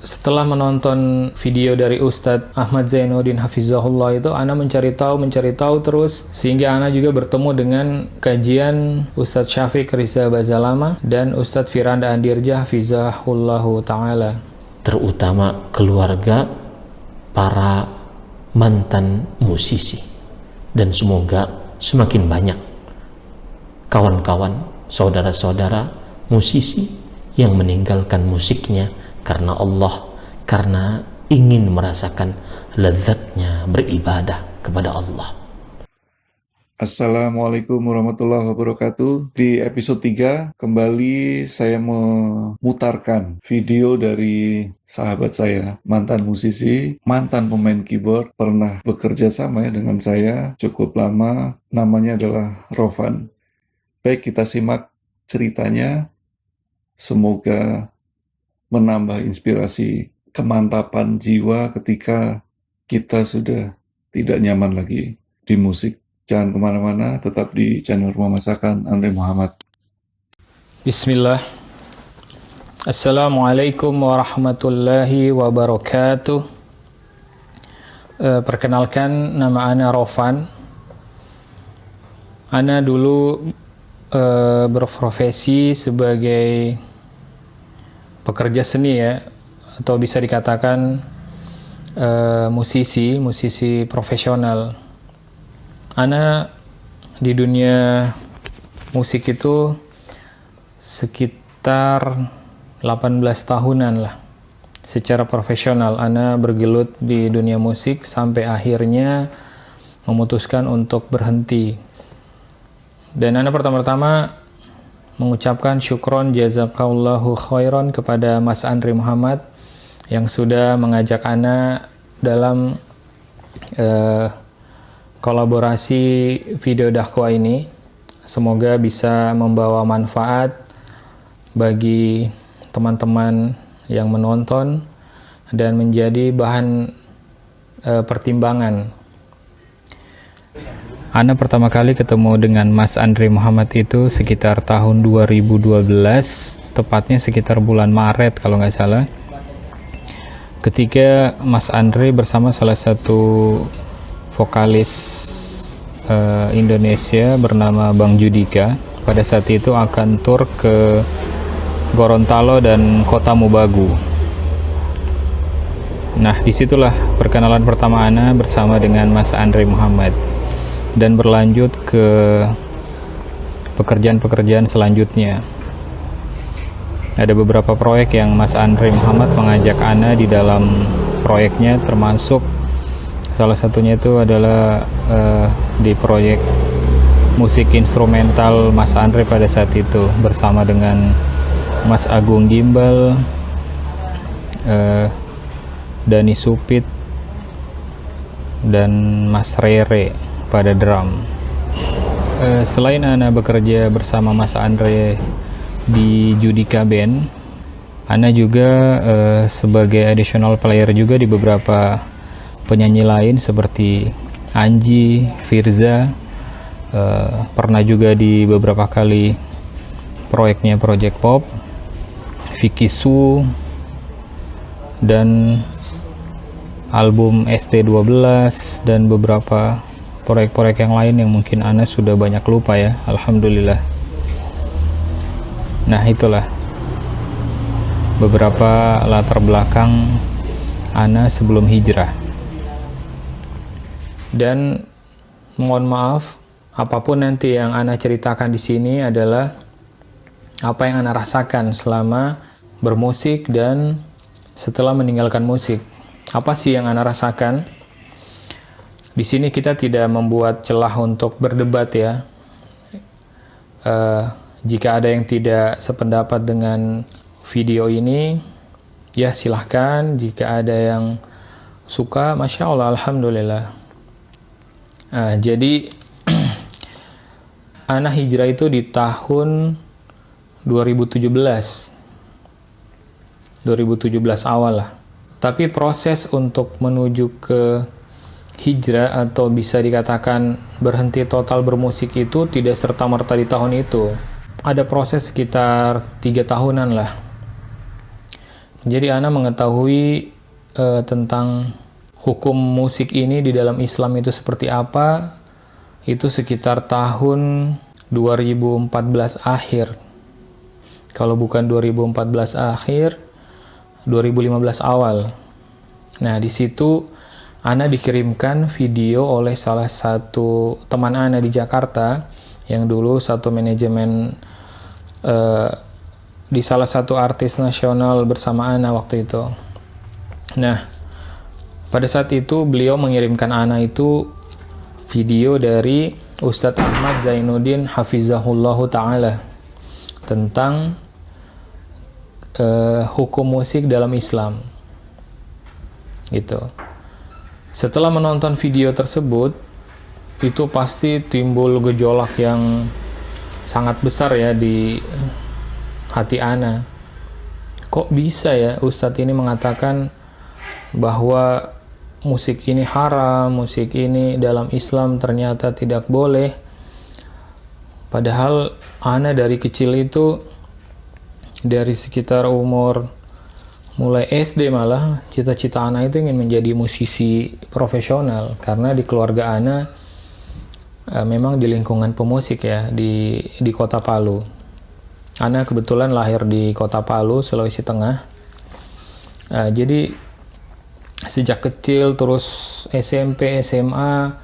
Setelah menonton video dari Ustadz Ahmad Zainuddin Hafizahullah itu, Ana mencari tahu terus, sehingga Ana juga bertemu dengan kajian Ustadz Syafiq Riza Bazalama dan Ustadz Firanda Andirja Hafizahullahu Ta'ala. Terutama keluarga para mantan musisi. Dan semoga semakin banyak kawan-kawan, saudara-saudara musisi yang meninggalkan musiknya karena Allah, karena ingin merasakan lezatnya beribadah kepada Allah. Assalamualaikum warahmatullahi wabarakatuh. Di episode 3 kembali saya memutarkan video dari sahabat saya, mantan musisi, mantan pemain keyboard, pernah bekerja sama dengan saya cukup lama, namanya adalah Rovan. Baik, kita simak ceritanya, semoga menambah inspirasi kemantapan jiwa ketika kita sudah tidak nyaman lagi di musik. Jangan kemana-mana, tetap di channel Rumah Masakan Andre Muhammad. Bismillah. Assalamualaikum warahmatullahi wabarakatuh. Perkenalkan, nama Ana Rovan. Ana dulu berprofesi sebagai pekerja seni ya, atau bisa dikatakan musisi profesional. Ana di dunia musik itu sekitar 18 tahunan lah. Secara profesional Ana bergelut di dunia musik sampai akhirnya memutuskan untuk berhenti. Dan Ana pertama-tama mengucapkan syukron jazakallahu khairan kepada Mas Andre Muhammad yang sudah mengajak Ana dalam kolaborasi video dakwah ini. Semoga bisa membawa manfaat bagi teman-teman yang menonton dan menjadi bahan pertimbangan. Ana pertama kali ketemu dengan Mas Andre Muhammad itu sekitar tahun 2012, tepatnya sekitar bulan Maret kalau nggak salah. Ketika Mas Andre bersama salah satu vokalis Indonesia bernama Bang Judika, pada saat itu akan tur ke Gorontalo dan Kota Mubagu. Nah, disitulah perkenalan pertama Ana bersama dengan Mas Andre Muhammad. Dan berlanjut ke pekerjaan-pekerjaan selanjutnya. Ada beberapa proyek yang Mas Andre Muhammad mengajak Ana di dalam proyeknya, termasuk salah satunya itu adalah di proyek musik instrumental Mas Andre pada saat itu bersama dengan Mas Agung Gimbal, Dani Supit, dan Mas Rere pada drum. Selain Ana bekerja bersama Mas Andre di Judika Band, Ana juga sebagai additional player juga di beberapa penyanyi lain seperti Anji, Firza, pernah juga di beberapa kali proyeknya Project Pop, Vicky Su, dan album ST12, dan beberapa proyek-proyek yang lain yang mungkin Ana sudah banyak lupa ya, alhamdulillah. Nah, itulah beberapa latar belakang Ana sebelum hijrah. Dan mohon maaf, apapun nanti yang Ana ceritakan di sini adalah apa yang Ana rasakan selama bermusik dan setelah meninggalkan musik. Apa sih yang Ana rasakan? Di sini kita tidak membuat celah untuk berdebat ya. Jika ada yang tidak sependapat dengan video ini, ya silahkan. Jika ada yang suka, Masya Allah, Alhamdulillah. Jadi, Ana hijrah itu di tahun 2017 awal lah. Tapi proses untuk menuju ke hijrah atau bisa dikatakan berhenti total bermusik itu tidak serta-merta di tahun itu. Ada proses sekitar 3 tahunan lah. Jadi ana mengetahui tentang hukum musik ini di dalam Islam itu seperti apa, itu sekitar tahun 2014 akhir. Kalau bukan 2014 akhir, 2015 awal. Nah, di situ ana dikirimkan video oleh salah satu teman ana di Jakarta yang dulu satu manajemen di salah satu artis nasional bersama ana waktu itu. Nah, pada saat itu beliau mengirimkan ana itu video dari Ustadz Ahmad Zainuddin Hafizahullahu Ta'ala tentang hukum musik dalam Islam gitu. Setelah menonton video tersebut, itu pasti timbul gejolak yang sangat besar ya di hati ana. Kok bisa ya Ustadz ini mengatakan bahwa musik ini haram, musik ini dalam Islam ternyata tidak boleh. Padahal ana dari kecil itu, dari sekitar umur mulai SD malah, cita-cita ana itu ingin menjadi musisi profesional. Karena di keluarga ana memang di lingkungan pemusik ya, di kota Palu. Ana kebetulan lahir di kota Palu, Sulawesi Tengah. Jadi sejak kecil terus SMP, SMA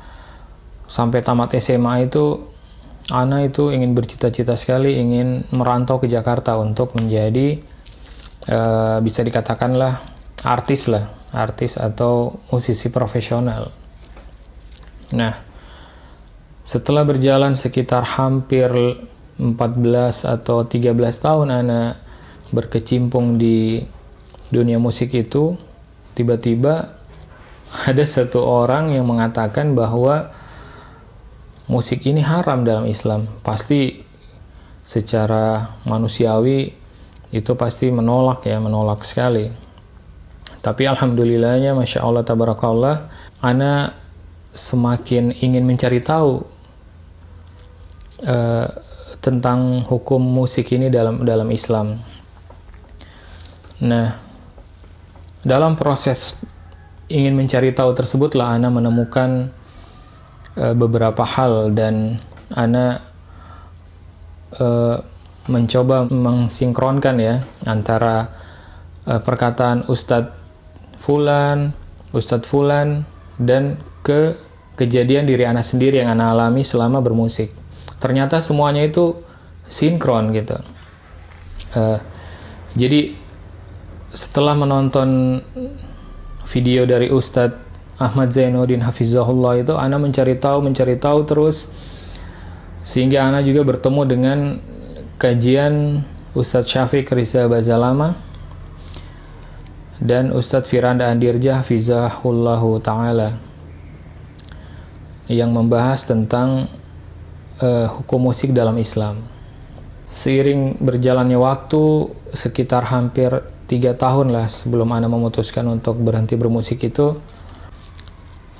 sampai tamat SMA itu ana itu ingin bercita-cita sekali ingin merantau ke Jakarta untuk menjadi bisa dikatakanlah artis atau musisi profesional. Nah, setelah berjalan sekitar hampir 14 atau 13 tahun ana berkecimpung di dunia musik itu, tiba-tiba ada satu orang yang mengatakan bahwa musik ini haram dalam Islam. Pasti secara manusiawi itu pasti menolak sekali. Tapi alhamdulillahnya, masya Allah tabarakallah, ana semakin ingin mencari tahu tentang hukum musik ini dalam Islam. Nah, dalam proses ingin mencari tahu tersebutlah ana menemukan beberapa hal, dan ana mencoba mensinkronkan ya antara perkataan Ustadz Fulan dan kejadian diri ana sendiri yang ana alami selama bermusik. Ternyata semuanya itu sinkron gitu. Jadi setelah menonton video dari Ustadz Ahmad Zainuddin Hafizahullah itu, ana mencari tahu terus, sehingga ana juga bertemu dengan kajian Ustadz Syafiq Riza Bazalama dan Ustadz Firanda Andirja Hafizahullahu Ta'ala yang membahas tentang hukum musik dalam Islam. Seiring berjalannya waktu, sekitar hampir 3 tahun lah sebelum ana memutuskan untuk berhenti bermusik itu,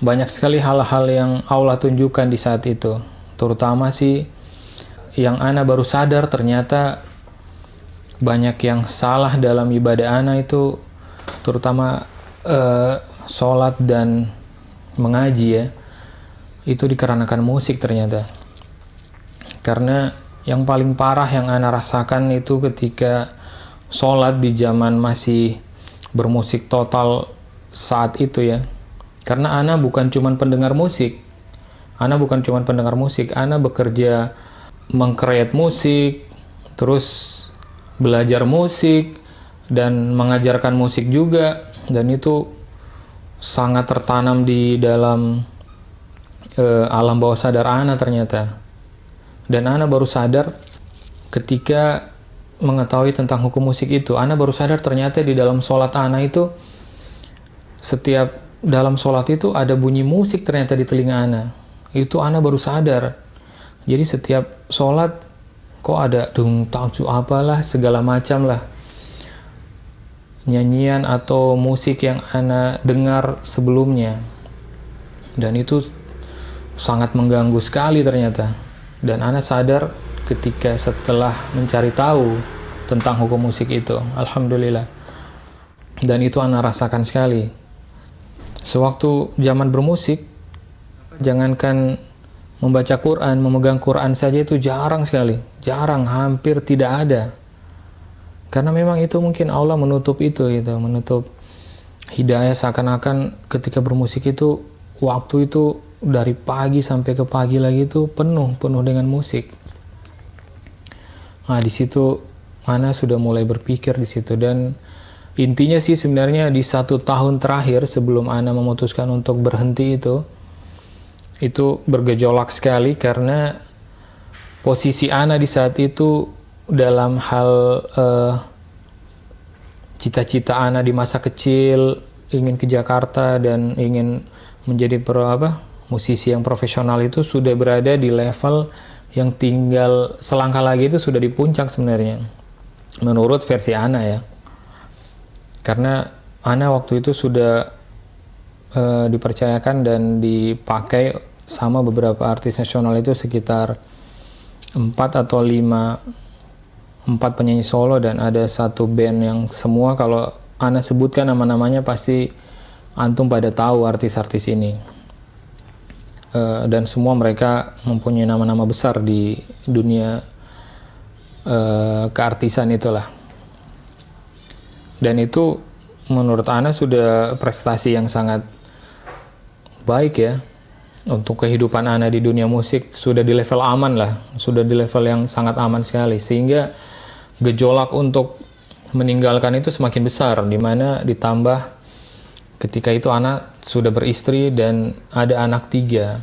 banyak sekali hal-hal yang Allah tunjukkan di saat itu. Terutama sih yang ana baru sadar ternyata banyak yang salah dalam ibadah ana itu, terutama sholat dan mengaji ya, itu dikarenakan musik ternyata. Karena yang paling parah yang ana rasakan itu ketika sholat di zaman masih bermusik total saat itu ya. Karena ana bukan cuma pendengar musik, ana bekerja meng-create musik, terus belajar musik dan mengajarkan musik juga, dan itu sangat tertanam di dalam alam bawah sadar ana ternyata. Dan ana baru sadar ketika mengetahui tentang hukum musik itu. Ana baru sadar ternyata di dalam sholat ana itu, setiap dalam sholat itu ada bunyi musik ternyata di telinga ana. Itu ana baru sadar. Jadi setiap sholat kok ada dung tauju apalah segala macam lah, nyanyian atau musik yang ana dengar sebelumnya, dan itu sangat mengganggu sekali ternyata. Dan ana sadar ketika setelah mencari tahu tentang hukum musik itu, alhamdulillah. Dan itu Ana rasakan sekali. Sewaktu zaman bermusik, jangankan membaca Quran, memegang Quran saja itu jarang sekali. Jarang, hampir tidak ada. Karena memang itu mungkin Allah menutup itu gitu, menutup hidayah, seakan-akan ketika bermusik itu waktu itu dari pagi sampai ke pagi lagi itu penuh dengan musik. Nah, di situ Ana sudah mulai berpikir di situ, dan intinya sih sebenarnya di 1 tahun terakhir sebelum Ana memutuskan untuk berhenti itu bergejolak sekali, karena posisi Ana di saat itu dalam hal cita-cita Ana di masa kecil, ingin ke Jakarta dan ingin menjadi musisi yang profesional itu sudah berada di level yang tinggal selangkah lagi itu sudah di puncak sebenarnya, menurut versi Ana ya. Karena Ana waktu itu sudah dipercayakan dan dipakai sama beberapa artis nasional itu sekitar 4 atau 5 penyanyi solo, dan ada 1 band yang semua kalau Ana sebutkan nama-namanya pasti antum pada tahu artis-artis ini. Dan semua mereka mempunyai nama-nama besar di dunia keartisan itulah. Dan itu menurut Ana sudah prestasi yang sangat baik ya. Untuk kehidupan Ana di dunia musik sudah di level aman lah. Sudah di level yang sangat aman sekali. Sehingga gejolak untuk meninggalkan itu semakin besar. Dimana ditambah ketika itu Ana sudah beristri dan ada anak 3.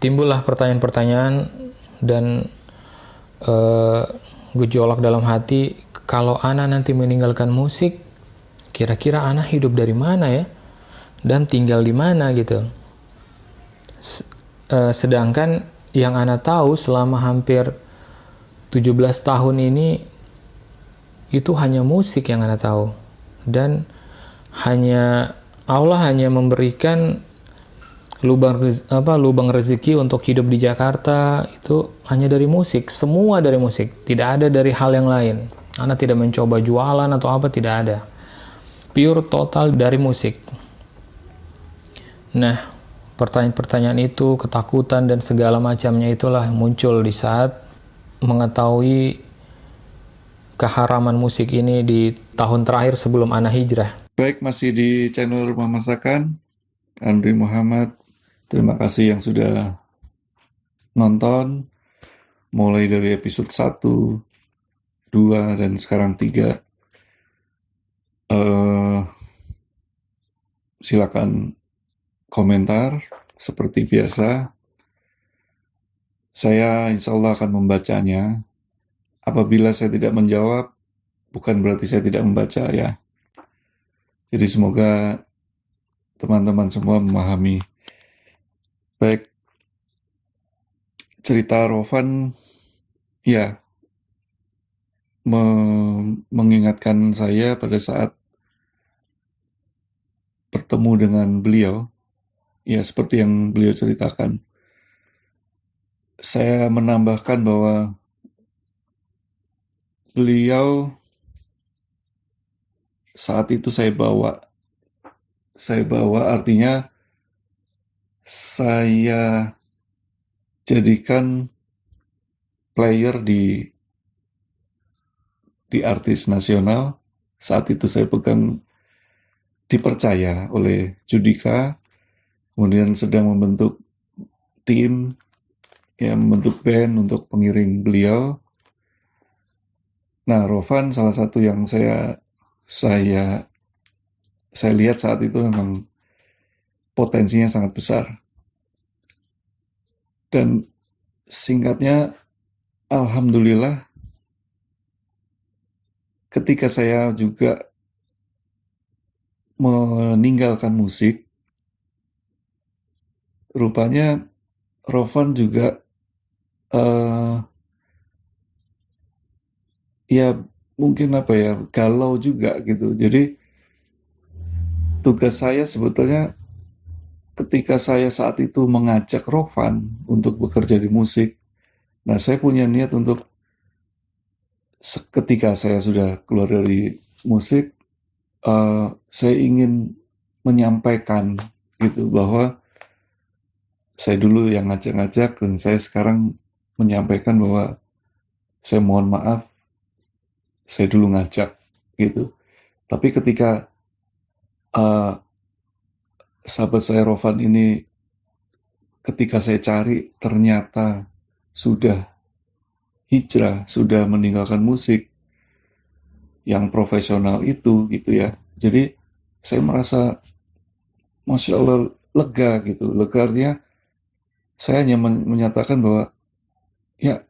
Timbullah pertanyaan-pertanyaan dan gejolak dalam hati. Kalau Ana nanti meninggalkan musik, kira-kira Ana hidup dari mana ya? Dan tinggal di mana gitu. Sedangkan yang Ana tahu selama hampir 17 tahun ini itu hanya musik yang Ana tahu. Dan Allah hanya memberikan lubang rezeki untuk hidup di Jakarta itu hanya dari musik, semua dari musik, tidak ada dari hal yang lain. Ana tidak mencoba jualan atau apa, tidak ada. Pure total dari musik. Nah, pertanyaan-pertanyaan itu, ketakutan dan segala macamnya itulah muncul di saat mengetahui keharaman musik ini di tahun terakhir sebelum Ana hijrah. Baik, masih di channel Rumah Masakan, Andri Muhammad. Terima kasih yang sudah nonton, mulai dari episode 1, 2, dan sekarang 3. Silakan komentar seperti biasa. Saya insya Allah akan membacanya. Apabila saya tidak menjawab, bukan berarti saya tidak membaca ya. Jadi semoga teman-teman semua memahami. Baik, cerita Rovan ya mengingatkan saya pada saat bertemu dengan beliau, ya seperti yang beliau ceritakan. Saya menambahkan bahwa beliau saat itu saya bawa artinya saya jadikan player di artis nasional. Saat itu saya dipercaya oleh Judika, kemudian sedang membentuk tim, ya membentuk band untuk pengiring beliau. Nah, Rovan salah satu yang saya lihat saat itu memang potensinya sangat besar. Dan singkatnya, alhamdulillah, ketika saya juga meninggalkan musik, rupanya Rovan juga ya mungkin galau juga gitu. Jadi tugas saya sebetulnya ketika saya saat itu mengajak Rovan untuk bekerja di musik, nah saya punya niat untuk ketika saya sudah keluar dari musik, saya ingin menyampaikan gitu bahwa saya dulu yang ngajak-ngajak dan saya sekarang menyampaikan bahwa saya mohon maaf, saya dulu ngajak gitu. Tapi ketika sahabat saya Rofan ini, ketika saya cari ternyata sudah hijrah, sudah meninggalkan musik yang profesional itu gitu ya. Jadi saya merasa Masya Allah lega gitu. Lega artinya saya hanya menyatakan bahwa ya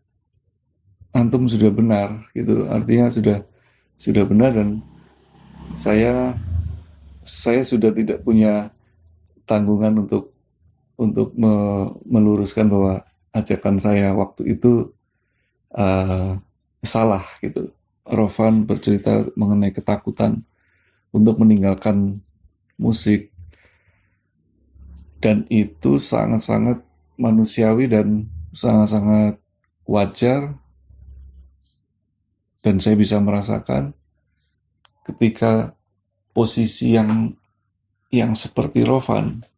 antum sudah benar gitu. Artinya sudah benar dan saya sudah tidak punya tanggungan untuk meluruskan bahwa ajakan saya waktu itu salah gitu. Rofan bercerita mengenai ketakutan untuk meninggalkan musik dan itu sangat-sangat manusiawi dan sangat-sangat wajar dan saya bisa merasakan ketika posisi yang seperti Rofan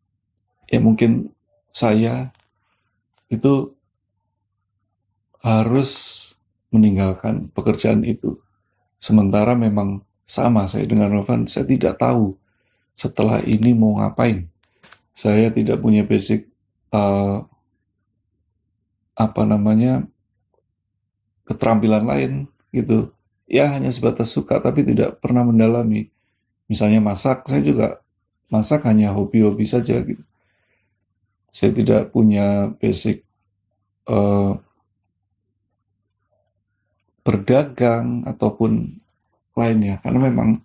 ya mungkin saya itu harus meninggalkan pekerjaan itu. Sementara memang sama saya dengan Rofan, saya tidak tahu setelah ini mau ngapain. Saya tidak punya basic keterampilan lain gitu. Ya hanya sebatas suka tapi tidak pernah mendalami. Misalnya masak, saya juga masak hanya hobi-hobi saja gitu. Saya tidak punya basic berdagang ataupun lainnya karena memang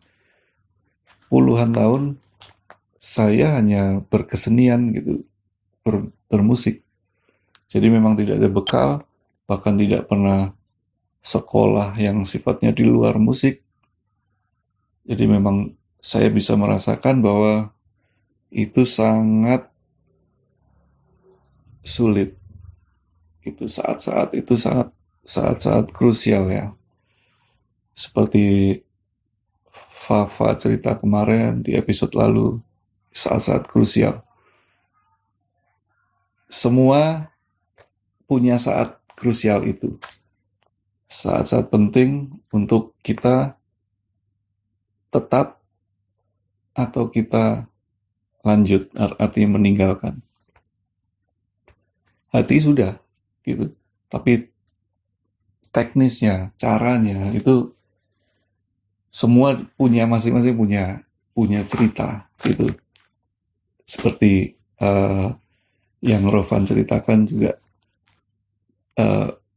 puluhan tahun saya hanya berkesenian gitu, bermusik. Jadi memang tidak ada bekal, bahkan tidak pernah sekolah yang sifatnya di luar musik. Jadi memang saya bisa merasakan bahwa itu sangat sulit. Itu saat-saat krusial ya. Seperti Fafa cerita kemarin di episode lalu, saat-saat krusial. Semua punya saat krusial itu. Saat-saat penting untuk kita tetap atau kita lanjut, artinya meninggalkan. Hati sudah, gitu. Tapi teknisnya, caranya itu semua punya masing-masing punya cerita, gitu. Seperti yang Rofan ceritakan juga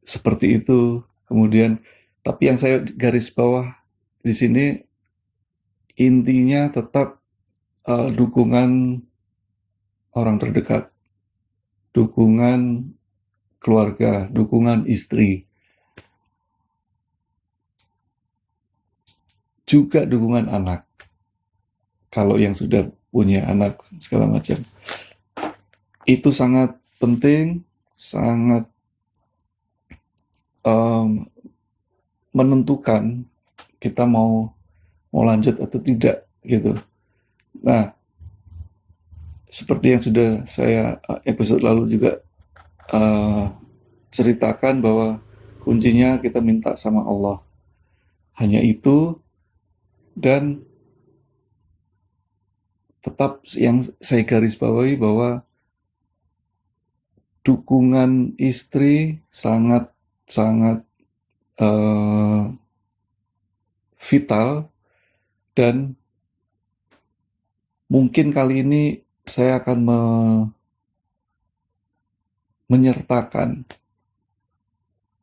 seperti itu. Kemudian, tapi yang saya garis bawah di sini intinya tetap dukungan orang terdekat, dukungan keluarga, dukungan istri, juga dukungan anak. Kalau yang sudah punya anak segala macam, itu sangat penting, sangat menentukan kita mau lanjut atau tidak gitu. Nah, seperti yang sudah saya episode lalu juga ceritakan bahwa kuncinya kita minta sama Allah. Hanya itu dan tetap yang saya garis bawahi bahwa dukungan istri sangat vital dan mungkin kali ini saya akan menyertakan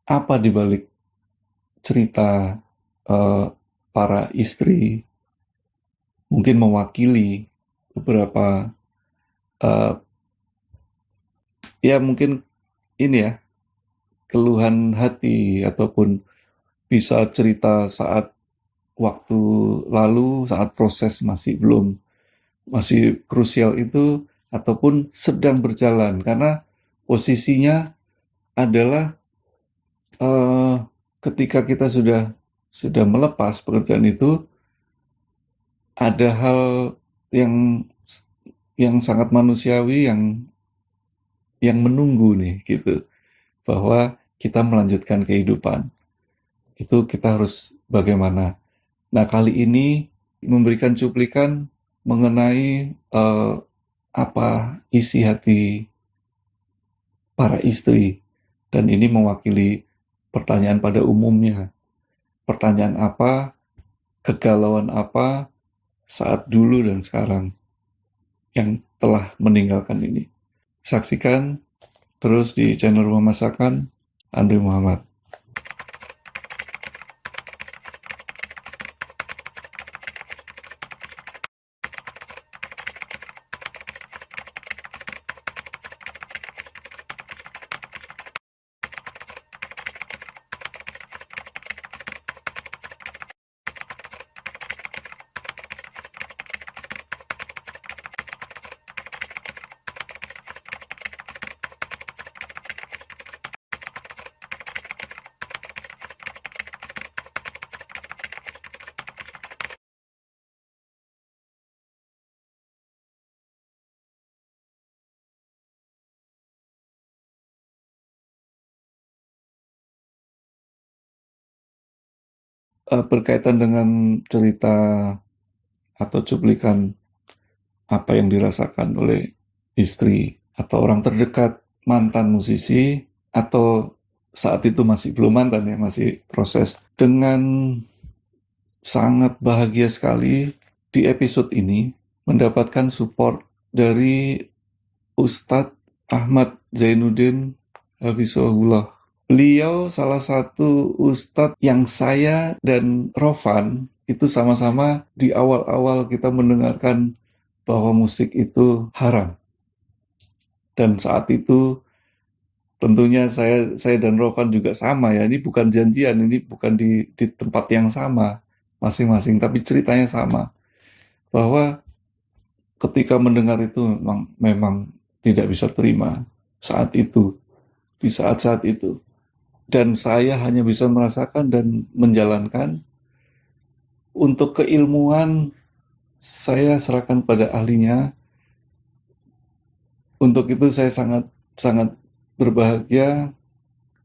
apa di balik cerita para istri, mungkin mewakili beberapa ya mungkin ini ya keluhan hati ataupun bisa cerita saat waktu lalu, saat proses masih krusial itu ataupun sedang berjalan karena posisinya adalah ketika kita sudah melepas pekerjaan itu ada hal yang sangat manusiawi yang menunggu nih gitu, bahwa kita melanjutkan kehidupan. Itu kita harus bagaimana. Nah, kali ini memberikan cuplikan mengenai apa isi hati para istri, dan ini mewakili pertanyaan pada umumnya. Pertanyaan apa, kegalauan apa saat dulu dan sekarang yang telah meninggalkan ini. Saksikan terus di channel Rumah Masakan Andri Muhammad. Berkaitan dengan cerita atau cuplikan apa yang dirasakan oleh istri atau orang terdekat mantan musisi, atau saat itu masih belum mantan ya, masih proses, dengan sangat bahagia sekali di episode ini mendapatkan support dari Ustadz Ahmad Zainuddin Hafizahullah. Beliau salah satu ustadz yang saya dan Rofan itu sama-sama di awal-awal kita mendengarkan bahwa musik itu haram. Dan saat itu tentunya saya dan Rofan juga sama ya, ini bukan janjian, ini bukan di tempat yang sama masing-masing, tapi ceritanya sama. Bahwa ketika mendengar itu memang tidak bisa terima saat itu, di saat-saat itu. Dan saya hanya bisa merasakan dan menjalankan. Untuk keilmuan, saya serahkan pada ahlinya. Untuk itu saya sangat berbahagia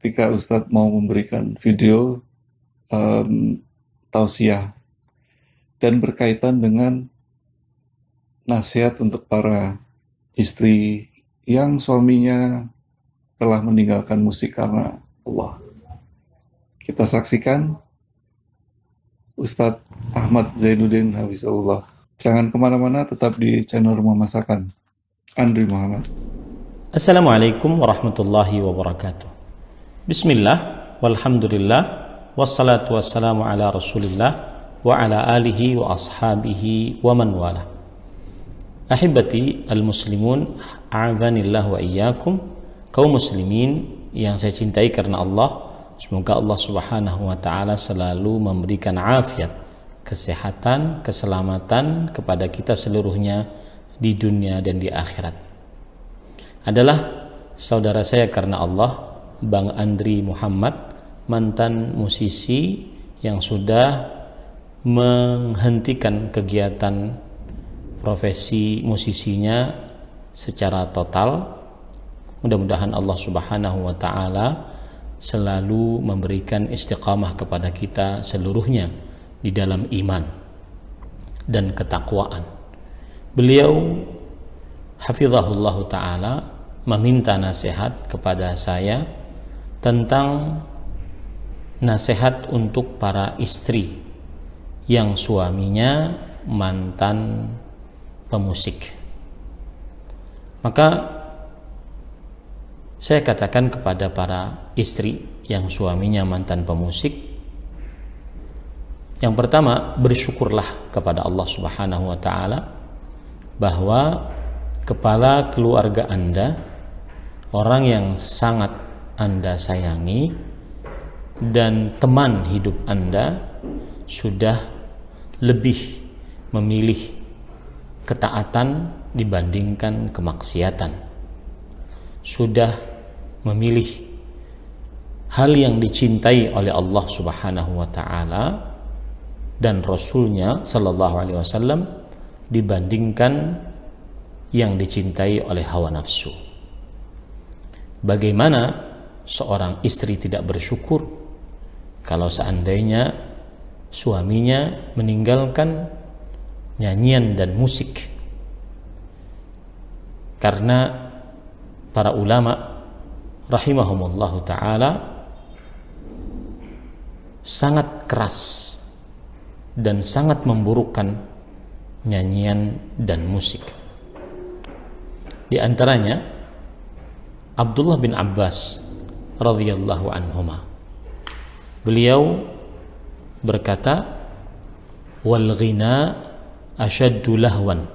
ketika Ustadz mau memberikan video tausiah dan berkaitan dengan nasihat untuk para istri yang suaminya telah meninggalkan musik karena Allah. Kita saksikan Ustadz Ahmad Zainuddin Hafizahullah. Jangan kemana-mana, tetap di channel Rumah Masakan Andri Muhammad. Assalamualaikum warahmatullahi wabarakatuh. Bismillah, walhamdulillah, wassalatu wassalamu ala rasulillah wa ala alihi wa ashabihi wa man wala. Ahibati al-muslimun, a'adhanillah wa iyyakum, kaum muslimin yang saya cintai karena Allah, semoga Allah Subhanahu wa taala selalu memberikan afiat, kesehatan, keselamatan kepada kita seluruhnya di dunia dan di akhirat. Adalah saudara saya karena Allah, Bang Andri Muhammad, mantan musisi yang sudah menghentikan kegiatan profesi musisinya secara total. Mudah-mudahan Allah Subhanahu wa taala selalu memberikan istiqamah kepada kita seluruhnya di dalam iman dan ketakwaan. Beliau hafizahullah taala meminta nasihat kepada saya tentang nasihat untuk para istri yang suaminya mantan pemusik. Maka saya katakan kepada para istri yang suaminya mantan pemusik, yang pertama, bersyukurlah kepada Allah Subhanahu wa taala bahwa kepala keluarga Anda, orang yang sangat Anda sayangi dan teman hidup Anda, sudah lebih memilih ketaatan dibandingkan kemaksiatan, sudah memilih hal yang dicintai oleh Allah Subhanahu wa taala dan Rasulnya sallallahu alaihi wasallam dibandingkan yang dicintai oleh hawa nafsu. Bagaimana seorang istri tidak bersyukur kalau seandainya suaminya meninggalkan nyanyian dan musik? Karena para ulama rahimahumullahu ta'ala sangat keras dan sangat memburukkan nyanyian dan musik. Di antaranya Abdullah bin Abbas radhiyallahu anhuma, beliau berkata, wal ghina ashaddu lahwan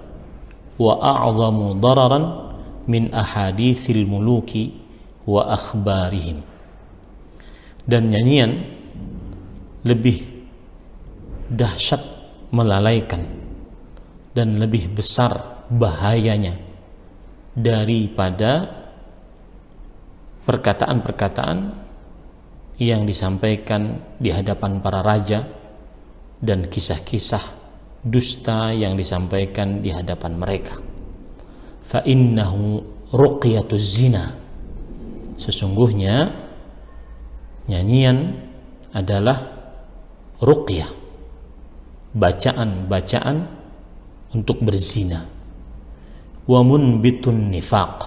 wa a'zamu dararan min ahadithil muluki wa akhbarihim. Dan nyanyian lebih dahsyat melalaikan dan lebih besar bahayanya daripada perkataan-perkataan yang disampaikan di hadapan para raja dan kisah-kisah dusta yang disampaikan di hadapan mereka. Fa innahu ruqyatuz zina. Sesungguhnya nyanyian adalah ruqyah, bacaan-bacaan untuk berzina. Wa munbitun nifaq,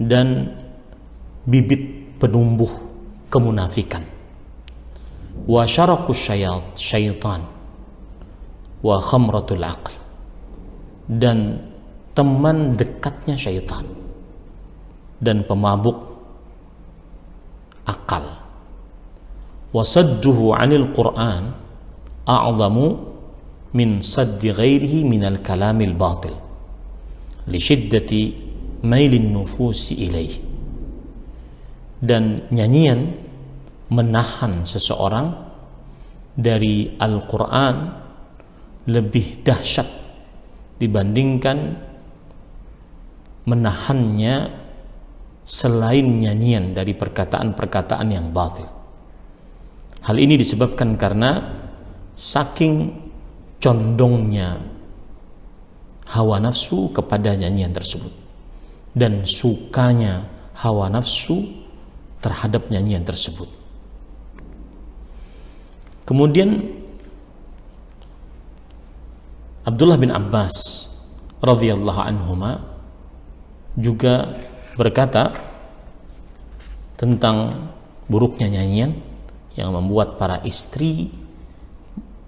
dan bibit penumbuh kemunafikan. Wa syarakus syaitan wa khamratul aql, dan teman dekatnya syaitan dan pemabuk akal. Wa sadduhu 'anil Qur'an a'zamu min saddi ghairihi minal kalamil batil li syiddati mailin nufusi ilaih. Dan nyanyian menahan seseorang dari Al-Quran lebih dahsyat dibandingkan menahannya selain nyanyian dari perkataan-perkataan yang batil. Hal ini disebabkan karena saking condongnya hawa nafsu kepada nyanyian tersebut dan sukanya hawa nafsu terhadap nyanyian tersebut. Kemudian Abdullah bin Abbas radhiyallahu anhuma juga berkata tentang buruknya nyanyian yang membuat para istri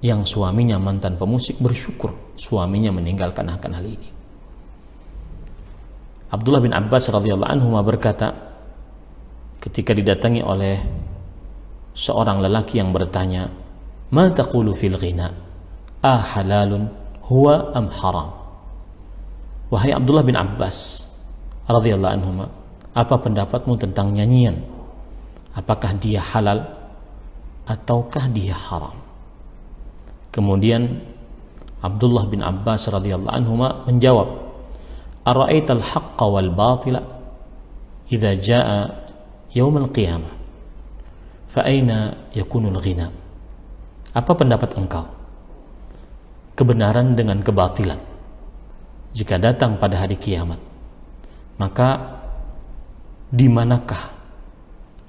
yang suaminya mantan pemusik bersyukur suaminya meninggalkan akan hal ini. Abdullah bin Abbas radhiyallahu anhuma berkata ketika didatangi oleh seorang lelaki yang bertanya, "Ma taqulu fil ghina? Halalun huwa am haram?" Wahai Abdullah bin Abbas radhiyallahu anhuma, apa pendapatmu tentang nyanyian? Apakah dia halal ataukah dia haram? Kemudian Abdullah bin Abbas radhiyallahu anhuma menjawab, "Ara'aital haqqa wal batila idza jaa yaumil qiyamah fa aina yakunul ghina?" Apa pendapat engkau? Kebenaran dengan kebatilan jika datang pada hari kiamat, maka di manakah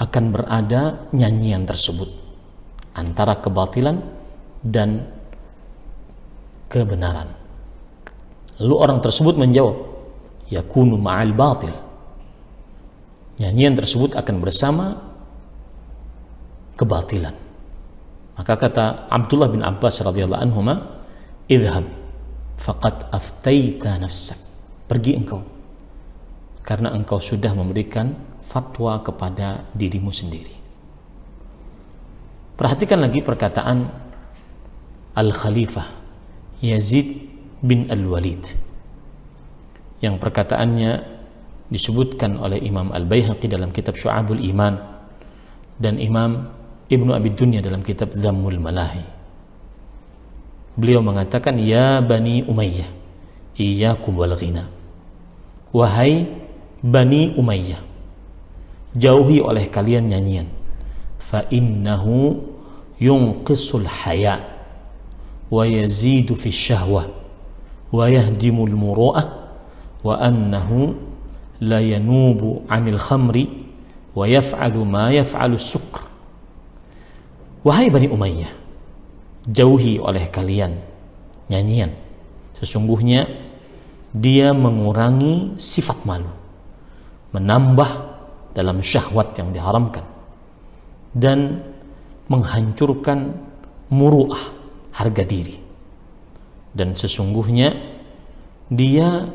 akan berada nyanyian tersebut antara kebatilan dan kebenaran? Lalu orang tersebut menjawab, yakunu ma'al batil. Nyanyian tersebut akan bersama kebatilan. Maka kata Abdullah bin Abbas radhiyallahu anhuma, idhab faqad aftaita nafsak. Pergi engkau, karena engkau sudah memberikan fatwa kepada dirimu sendiri. Perhatikan lagi perkataan Al-Khalifah Yazid bin Al-Walid yang perkataannya disebutkan oleh Imam Al-Baihaqi dalam kitab Syu'abul Iman dan Imam Ibnu Abi Dunya dalam kitab Dhammul Malahi. Beliau mengatakan, "Ya Bani Umayyah, iyyakum wal ghina." Wahai Bani Umayyah, jauhi oleh kalian nyanyian. Fa innahu yunqisul haya. wa yazidu fi syahwah wa yahdimul muru'ah wa annahu la yanubu 'anil khamri wa yaf'alu ma yaf'alu sukr. Wahai Bani Umayyah, jauhi oleh kalian nyanyian. Sesungguhnya dia mengurangi sifat malu, menambah dalam syahwat yang diharamkan, dan menghancurkan muru'ah, harga diri. Dan sesungguhnya dia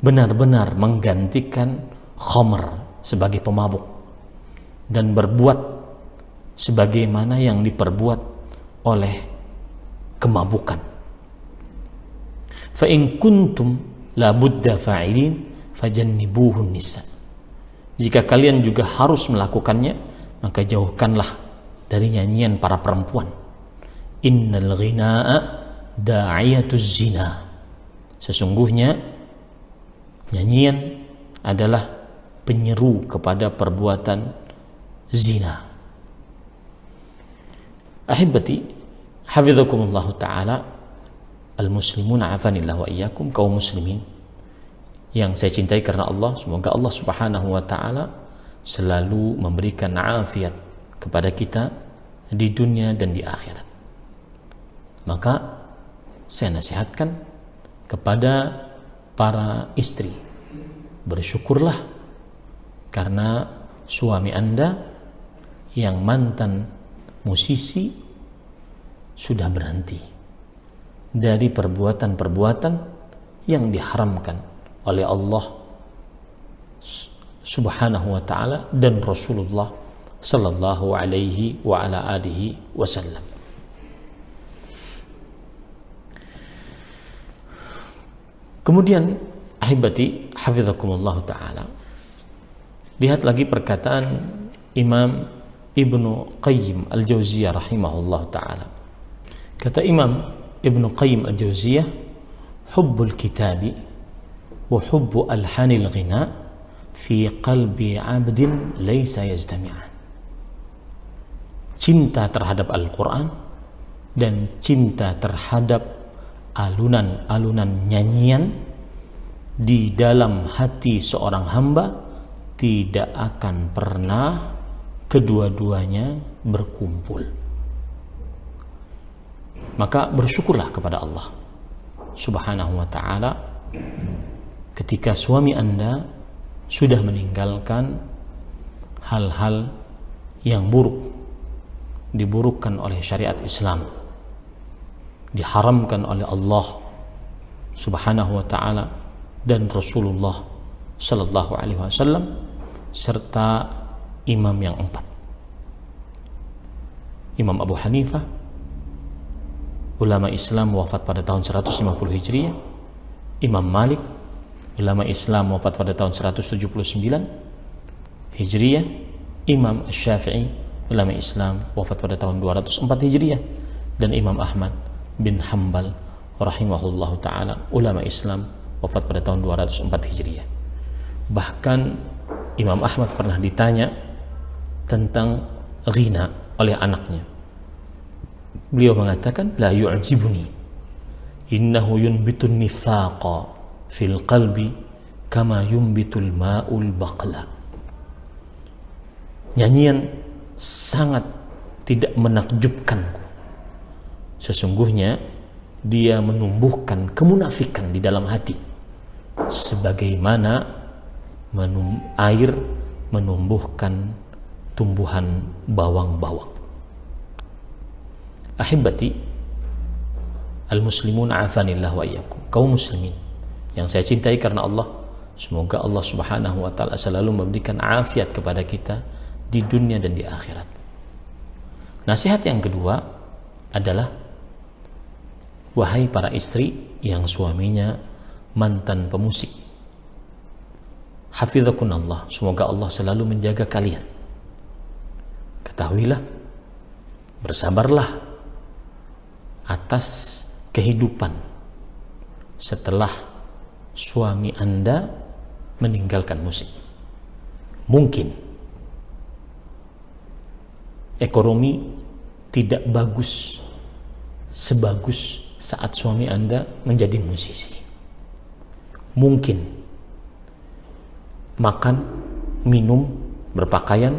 benar-benar menggantikan khamr sebagai pemabuk dan berbuat sebagaimana yang diperbuat oleh kemabukan. Fa in kuntum la budda fa'ilin fajannibuhun nisa. Jika kalian juga harus melakukannya, maka jauhkanlah dari nyanyian para perempuan. Innal ghina'a da'iyatuz zina. Sesungguhnya nyanyian adalah penyeru kepada perbuatan zina. Ahibati hafizakumullah ta'ala, al-muslimuna afanillah wa iyyakum, kaum muslimin yang saya cintai karena Allah, semoga Allah subhanahu wa ta'ala selalu memberikan afiat kepada kita di dunia dan di akhirat. Maka saya nasihatkan kepada para istri, bersyukurlah karena suami Anda yang mantan musisi sudah berhenti dari perbuatan-perbuatan yang diharamkan oleh Allah subhanahu wa ta'ala dan Rasulullah sallallahu alaihi wa ala alihi wasallam. Kemudian ahibati hafizakumullah ta'ala, lihat lagi perkataan Imam Ibnu Qayyim Al-Jauziyah rahimahullah ta'ala. Kata Imam Ibnu Qayyim Al-Jauziyah, hubbul kitabi wa hubbu alhanil ghina fi qalbi abdin laysa yajtami'an. Cinta terhadap Al-Quran dan cinta terhadap alunan-alunan nyanyian di dalam hati seorang hamba tidak akan pernah kedua-duanya berkumpul. Maka bersyukurlah kepada Allah subhanahu wa ta'ala ketika suami Anda sudah meninggalkan hal-hal yang buruk, diburukkan oleh syariat Islam, diharamkan oleh Allah subhanahu wa ta'ala dan Rasulullah sallallahu alaihi wasallam, serta imam yang empat. Imam Abu Hanifah, ulama Islam wafat pada tahun 150 Hijriah. Imam Malik, ulama Islam wafat pada tahun 179 Hijriah. Imam Syafi'i, ulama Islam wafat pada tahun 204 Hijriah. Dan Imam Ahmad bin Hanbal rahimahullahu ta'ala, ulama Islam wafat pada tahun 204 Hijriah. Bahkan Imam Ahmad pernah ditanya tentang ghina oleh anaknya. Beliau mengatakan, la yu'jibuni innahu yunbitun nifaqa fil qalbi kama yumbitul ma'ul baqla. Nyanyian sangat tidak menakjubkanku. Sesungguhnya dia menumbuhkan kemunafikan di dalam hati, sebagaimana air menumbuhkan tumbuhan bawang-bawang. Ahibati al-muslimun afanillah wa iyyakum, kaum muslimin yang saya cintai karena Allah, semoga Allah subhanahu wa ta'ala selalu memberikan afiat kepada kita di dunia dan di akhirat. Nasihat yang kedua adalah, wahai para istri yang suaminya mantan pemusik, hafizakunallah, semoga Allah selalu menjaga kalian. Ketahuilah, bersabarlah atas kehidupan setelah suami Anda meninggalkan musik. Mungkin ekonomi tidak bagus sebagus saat suami Anda menjadi musisi. Mungkin makan, minum, berpakaian,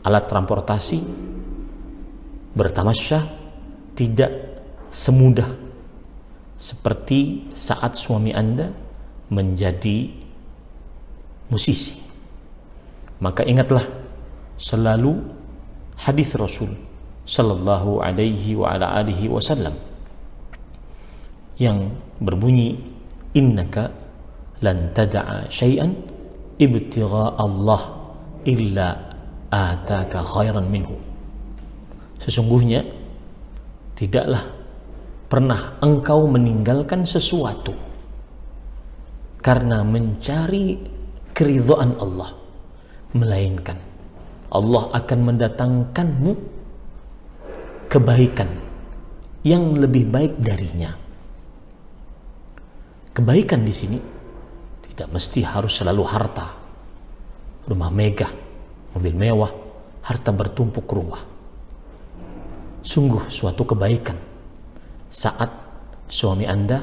alat transportasi, bertamasya tidak semudah seperti saat suami Anda menjadi musisi. Maka ingatlah selalu hadis Rasul sallallahu alaihi wa ala alihi wasallam yang berbunyi, innaka lan tada'a syai'an ibtigha Allah illa ataka khairan minhu. Sesungguhnya tidaklah pernah engkau meninggalkan sesuatu karena mencari keridhaan Allah, melainkan Allah akan mendatangkanmu kebaikan yang lebih baik darinya. Kebaikan di sini tidak mesti harus selalu harta, rumah megah, mobil mewah, harta bertumpuk ruah. Sungguh suatu kebaikan saat suami Anda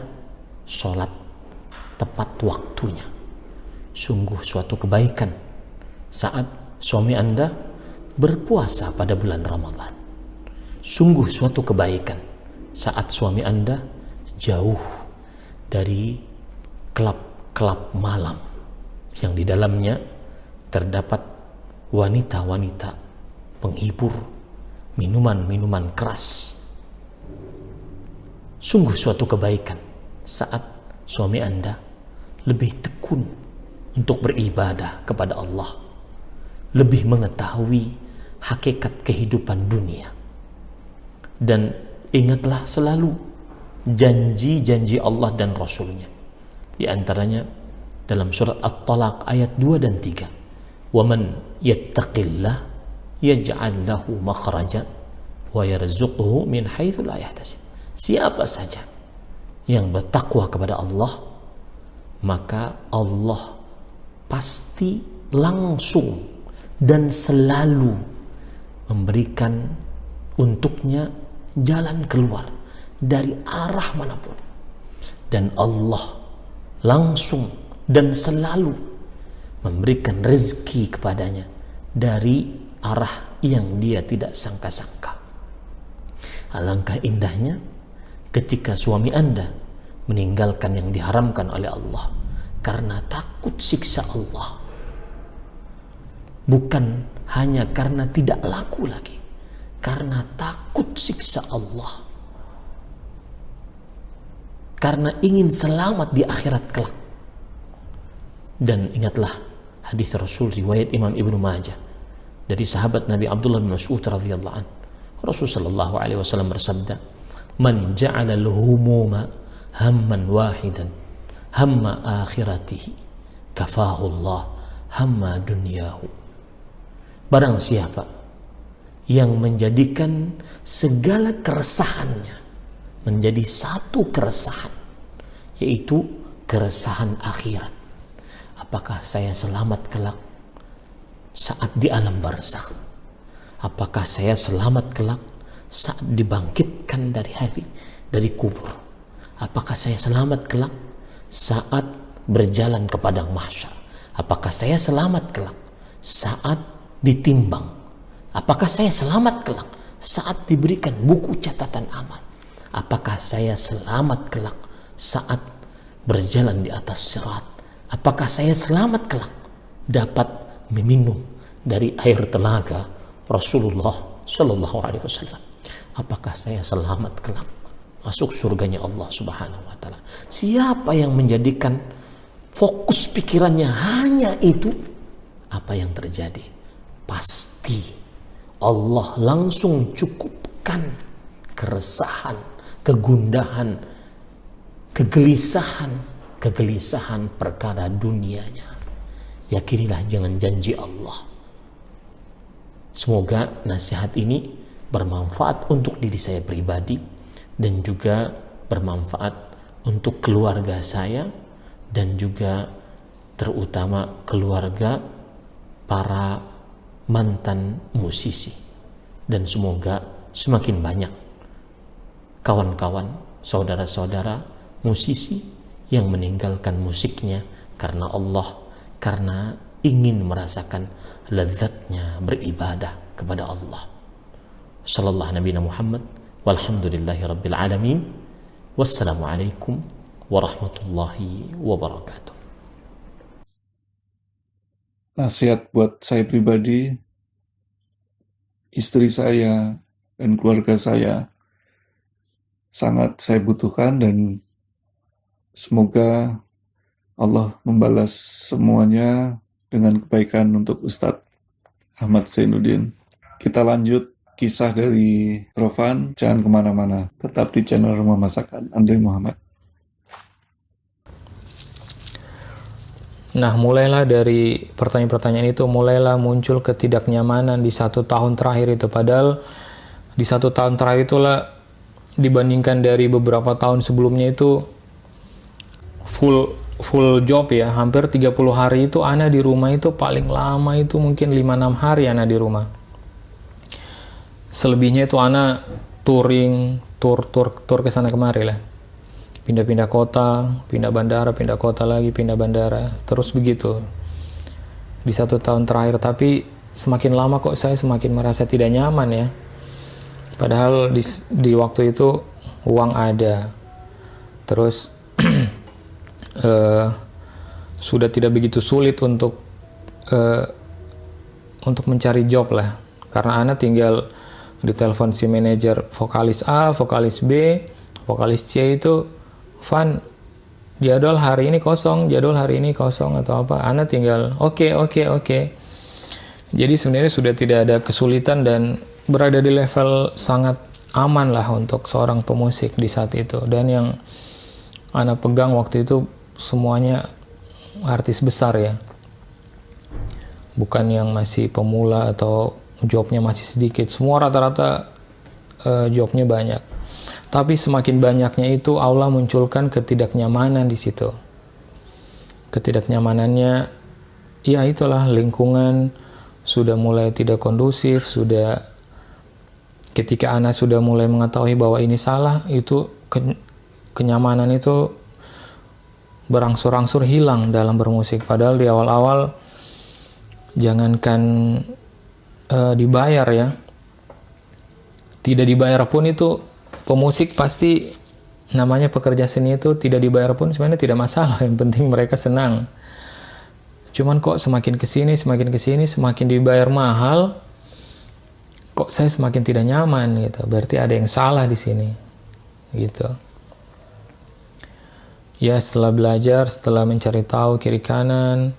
sholat tepat waktunya. Sungguh suatu kebaikan saat suami Anda berpuasa pada bulan Ramadan. Sungguh suatu kebaikan saat suami Anda jauh dari klub-klub malam yang di dalamnya terdapat wanita-wanita penghibur, minuman-minuman keras. Sungguh suatu kebaikan saat suami Anda lebih tekun untuk beribadah kepada Allah, lebih mengetahui hakikat kehidupan dunia. Dan ingatlah selalu janji-janji Allah dan Rasulnya. Di antaranya dalam surat At-Talaq ayat 2 dan 3. وَمَنْ يَتَّقِ اللَّهَ يَجْعَلْ لَهُ مَخْرَجًا وَيَرْزُقْهُ مِنْ حَيْثُ لَا يَحْتَسِبُ. Siapa saja yang bertakwa kepada Allah, maka Allah pasti langsung dan selalu memberikan untuknya jalan keluar dari arah manapun. Dan Allah langsung dan selalu memberikan rezeki kepadanya dari arah yang dia tidak sangka-sangka. Alangkah indahnya ketika suami Anda meninggalkan yang diharamkan oleh Allah karena takut siksa Allah. Bukan hanya karena tidak laku lagi, karena takut siksa Allah. Karena ingin selamat di akhirat kelak. Dan ingatlah hadis Rasul riwayat Imam Ibnu Majah dari sahabat Nabi Abdullah bin Mas'ud radhiyallahu anhu. Rasul sallallahu alaihi wasallam bersabda, "Man ja'ala al-humuma hamman wahidan, hamma akhiratihi, kafahu Allah hamma dunyahu." Barang siapa yang menjadikan segala keresahannya menjadi satu keresahan, yaitu keresahan akhirat. Apakah saya selamat kelak saat di alam barzakh? Apakah saya selamat kelak saat dibangkitkan dari kubur? Apakah saya selamat kelak saat berjalan ke padang mahsyar? Apakah saya selamat kelak saat ditimbang? Apakah saya selamat kelak saat diberikan buku catatan amal? Apakah saya selamat kelak saat berjalan di atas sirat? Apakah saya selamat kelak dapat meminum dari air telaga Rasulullah Sallallahu Alaihi Wasallam? Apakah saya selamat kelak masuk surganya Allah Subhanahu Wa Taala? Siapa yang menjadikan fokus pikirannya hanya itu, apa yang terjadi? Pasti Allah langsung cukupkan keresahan, kegundahan, kegelisahan perkara dunianya. Yakinilah jangan janji Allah. Semoga nasihat ini bermanfaat untuk diri saya pribadi dan juga bermanfaat untuk keluarga saya dan juga terutama keluarga para mantan musisi. Dan semoga semakin banyak kawan-kawan, saudara-saudara musisi yang meninggalkan musiknya karena Allah, karena ingin merasakan lezatnya beribadah kepada Allah. Sallallahu Nabi Muhammad walhamdulillahi rabbil alamin. Wassalamualaikum warahmatullahi wabarakatuh. Nasihat buat saya pribadi, istri saya, dan keluarga saya sangat saya butuhkan, dan semoga Allah membalas semuanya dengan kebaikan untuk Ustadz Ahmad Zainuddin. Kita lanjut kisah dari Rofan, jangan kemana-mana, tetap di channel Rumah Masakan Andre Muhammad. Nah, mulailah dari pertanyaan-pertanyaan itu, mulailah muncul ketidaknyamanan di 1 tahun terakhir itu. Padahal di 1 tahun terakhir itulah, dibandingkan dari beberapa tahun sebelumnya itu full job ya. Hampir 30 hari itu Ana di rumah itu paling lama itu mungkin 5-6 hari Ana di rumah. Selebihnya itu Ana touring, tur ke sana kemari lah. Pindah-pindah kota, pindah bandara, pindah kota lagi, pindah bandara, terus begitu di 1 tahun terakhir. Tapi semakin lama kok saya semakin merasa tidak nyaman ya. Padahal di waktu itu uang ada, terus sudah tidak begitu sulit untuk mencari job lah, karena Ana tinggal ditelepon si manajer vokalis A, vokalis B, vokalis C itu, Van, jadwal hari ini kosong atau apa. Ana tinggal oke. Jadi sebenarnya sudah tidak ada kesulitan dan berada di level sangat aman lah untuk seorang pemusik di saat itu. Dan yang Ana pegang waktu itu semuanya artis besar ya, bukan yang masih pemula atau jobnya masih sedikit. Semua rata-rata jobnya banyak. Tapi semakin banyaknya itu Allah munculkan ketidaknyamanan di situ. Ketidaknyamanannya, ya itulah, lingkungan sudah mulai tidak kondusif. Sudah ketika Ana sudah mulai mengetahui bahwa ini salah, itu kenyamanan itu berangsur-angsur hilang dalam bermusik. Padahal di awal-awal jangankan dibayar ya, tidak dibayar pun itu pemusik pasti, namanya pekerja seni itu tidak dibayar pun sebenarnya tidak masalah, yang penting mereka senang. Cuman kok semakin kesini semakin dibayar mahal, kok saya semakin tidak nyaman gitu. Berarti ada yang salah di sini gitu. Ya, setelah belajar, setelah mencari tahu kiri kanan,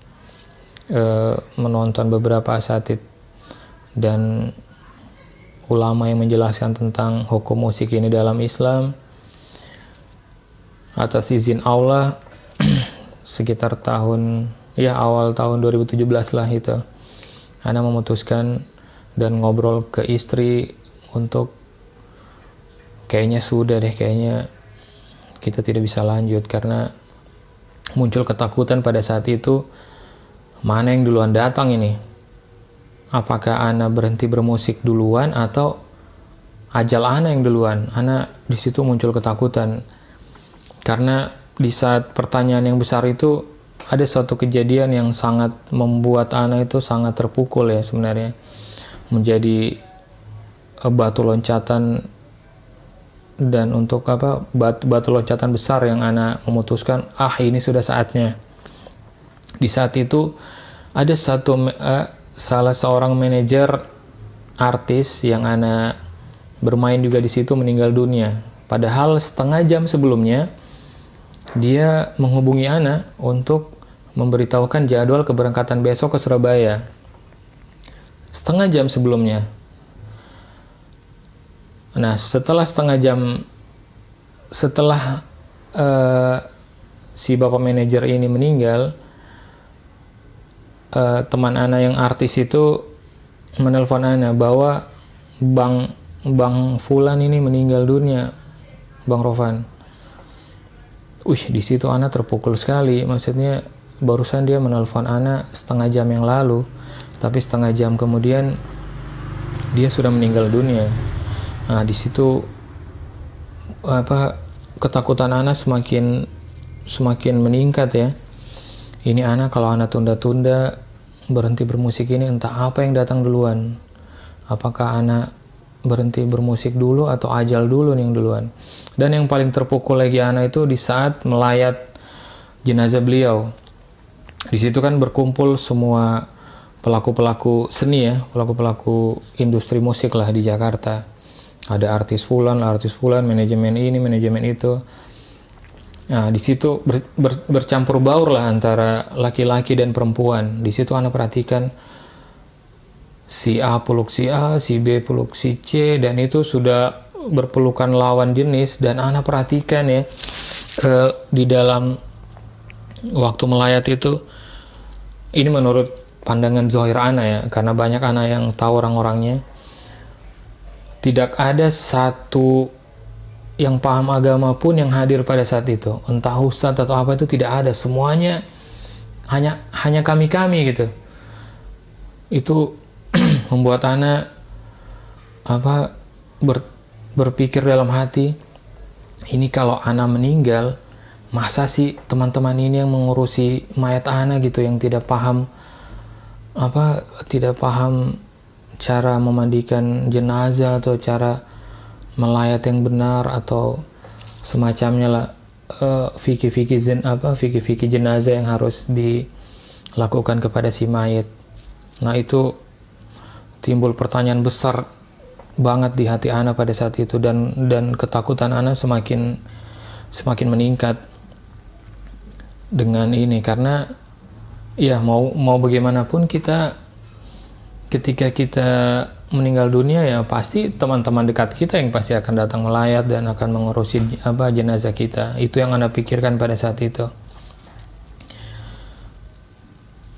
menonton beberapa asatidz dan ulama yang menjelaskan tentang hukum musik ini dalam Islam, atas izin Allah sekitar awal tahun 2017 lah itu, Ana memutuskan dan ngobrol ke istri untuk kayaknya kita tidak bisa lanjut, karena muncul ketakutan pada saat itu, mana yang duluan datang ini? Apakah Ana berhenti bermusik duluan atau ajal Ana yang duluan? Ana di situ muncul ketakutan, karena di saat pertanyaan yang besar itu ada suatu kejadian yang sangat membuat Ana itu sangat terpukul ya, sebenarnya menjadi batu loncatan, dan untuk batu loncatan besar yang Ana memutuskan, ini sudah saatnya. Di saat itu ada salah seorang manajer artis yang Ana bermain juga di situ meninggal dunia. Padahal setengah jam sebelumnya dia menghubungi Ana untuk memberitahukan jadwal keberangkatan besok ke Surabaya. Setengah jam sebelumnya. Nah, setelah setengah jam setelah si bapak manajer ini meninggal, teman Ana yang artis itu menelpon Ana bahwa Bang Fulan ini meninggal dunia, Bang Rofan. Di situ Ana terpukul sekali. Maksudnya barusan dia menelpon Ana setengah jam yang lalu, tapi setengah jam kemudian dia sudah meninggal dunia. Nah, di situ ketakutan Ana semakin meningkat ya. Ini Ana kalau Ana tunda-tunda berhenti bermusik ini, entah apa yang datang duluan. Apakah Ana berhenti bermusik dulu atau ajal dulu nih yang duluan. Dan yang paling terpukul lagi Ana itu di saat melayat jenazah beliau. Di situ kan berkumpul semua pelaku-pelaku seni ya, pelaku-pelaku industri musik lah di Jakarta. Ada artis fulan, manajemen ini, manajemen itu. Nah, di situ bercampur baur lah antara laki-laki dan perempuan. Di situ Ana perhatikan si A peluk si A, si B peluk si C, dan itu sudah berpelukan lawan jenis. Dan Ana perhatikan ya, di dalam waktu melayat itu, ini menurut pandangan Zohir Ana ya, karena banyak Ana yang tahu orang-orangnya, tidak ada satu yang paham agama pun yang hadir pada saat itu, entah ustadz atau apa, itu tidak ada. Semuanya hanya kami gitu. Itu membuat Ana berpikir dalam hati, ini kalau Ana meninggal, masa sih teman-teman ini yang mengurusi mayat Ana gitu, yang tidak paham cara memandikan jenazah atau cara melayat yang benar atau semacamnya lah, fikih jenazah yang harus dilakukan kepada si mayat. Nah, itu timbul pertanyaan besar banget di hati Ana pada saat itu, dan ketakutan Ana semakin meningkat dengan ini, karena ya mau bagaimanapun kita ketika kita meninggal dunia ya pasti teman-teman dekat kita yang pasti akan datang melayat dan akan mengurusi jenazah kita. Itu yang Ana pikirkan pada saat itu.